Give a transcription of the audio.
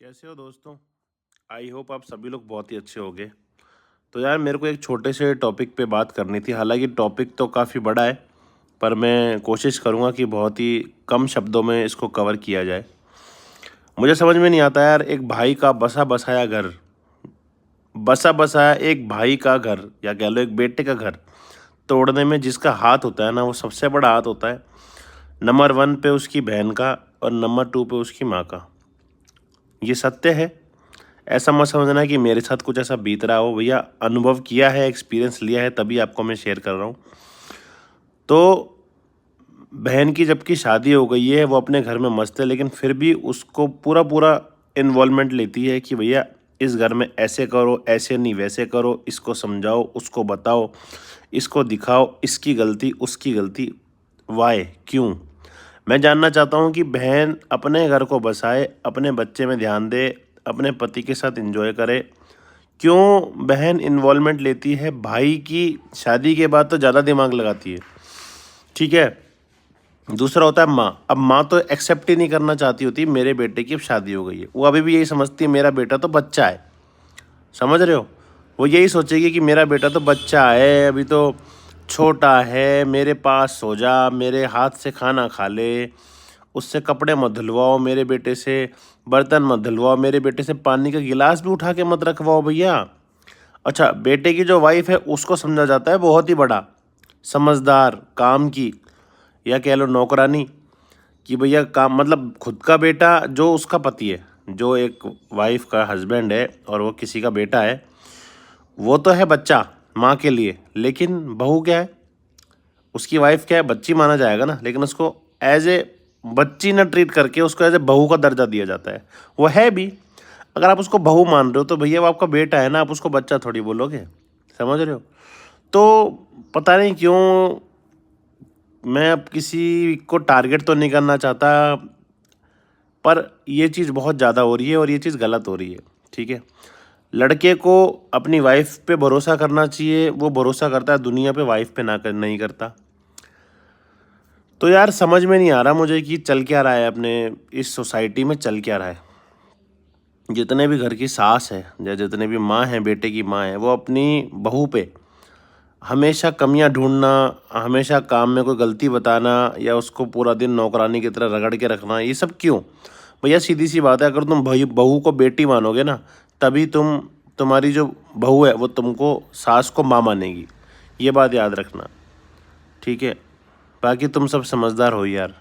कैसे हो दोस्तों। आई होप आप सभी लोग बहुत ही अच्छे होंगे। तो यार मेरे को एक छोटे से टॉपिक पे बात करनी थी। हालांकि टॉपिक तो काफ़ी बड़ा है, पर मैं कोशिश करूँगा कि बहुत ही कम शब्दों में इसको कवर किया जाए। मुझे समझ में नहीं आता यार, एक भाई का बसा बसाया घर, बसा बसाया एक भाई का घर या कह लो एक बेटे का घर तोड़ने में जिसका हाथ होता है ना, वो सबसे बड़ा हाथ होता है नंबर 1 पे उसकी बहन का और नंबर 2 पे उसकी माँ का। ये सत्य है। ऐसा मत समझना कि मेरे साथ कुछ ऐसा बीत रहा हो, भैया अनुभव किया है, एक्सपीरियंस लिया है, तभी आपको मैं शेयर कर रहा हूँ। तो बहन की जबकि शादी हो गई है, वो अपने घर में मस्त है, लेकिन फिर भी उसको पूरा पूरा इन्वॉल्वमेंट लेती है कि भैया इस घर में ऐसे करो, ऐसे नहीं वैसे करो, इसको समझाओ, उसको बताओ, इसको दिखाओ, इसकी गलती उसकी गलती। वाई, क्यों? मैं जानना चाहता हूँ कि बहन अपने घर को बसाए, अपने बच्चे में ध्यान दे, अपने पति के साथ एंजॉय करे। क्यों बहन इन्वॉल्वमेंट लेती है? भाई की शादी के बाद तो ज़्यादा दिमाग लगाती है, ठीक है। दूसरा होता है माँ। अब माँ तो एक्सेप्ट ही नहीं करना चाहती होती मेरे बेटे की अब शादी हो गई है। वो अभी भी यही समझती है मेरा बेटा तो बच्चा है, समझ रहे हो। वो यही सोचेगी कि मेरा बेटा तो बच्चा है, अभी तो छोटा है, मेरे पास सो जा, मेरे हाथ से खाना खा ले, उससे कपड़े मत धुलवाओ, मेरे बेटे से बर्तन मत धुलवाओ, मेरे बेटे से पानी का गिलास भी उठा के मत रखवाओ भैया। अच्छा, बेटे की जो वाइफ है उसको समझा जाता है बहुत ही बड़ा समझदार, काम की या कह लो नौकरानी, कि भैया काम मतलब खुद का बेटा जो उसका पति है, जो एक वाइफ का हस्बैंड है और वो किसी का बेटा है, वो तो है बच्चा माँ के लिए। लेकिन बहू क्या है, उसकी वाइफ क्या है, बच्ची माना जाएगा ना, लेकिन उसको एज ए बच्ची ना ट्रीट करके उसको एज ए बहू का दर्जा दिया जाता है। वो है भी। अगर आप उसको बहू मान रहे हो तो भैया वो आपका बेटा है ना, आप उसको बच्चा थोड़ी बोलोगे, समझ रहे हो। तो पता नहीं क्यों मैं अब किसी को टारगेट तो नहीं करना चाहता, पर ये चीज़ बहुत ज़्यादा हो रही है और ये चीज़ गलत हो रही है, ठीक है। लड़के को अपनी वाइफ पे भरोसा करना चाहिए, वो भरोसा करता है दुनिया पे, वाइफ पे नहीं करता। तो यार समझ में नहीं आ रहा मुझे कि चल क्या रहा है, अपने इस सोसाइटी में चल क्या रहा है। जितने भी घर की सास है या जितने भी माँ हैं, बेटे की माँ है, वो अपनी बहू पे हमेशा कमियां ढूंढना, हमेशा काम में कोई गलती बताना या उसको पूरा दिन नौकरानी की तरह रगड़ के रखना, ये सब क्यों? भैया सीधी सी बात है, अगर तुम भाई बहू को बेटी मानोगे ना, तभी तुम्हारी जो बहू है वो तुमको सास को माँ मानेगी। ये बात याद रखना, ठीक है। बाकी तुम सब समझदार हो यार।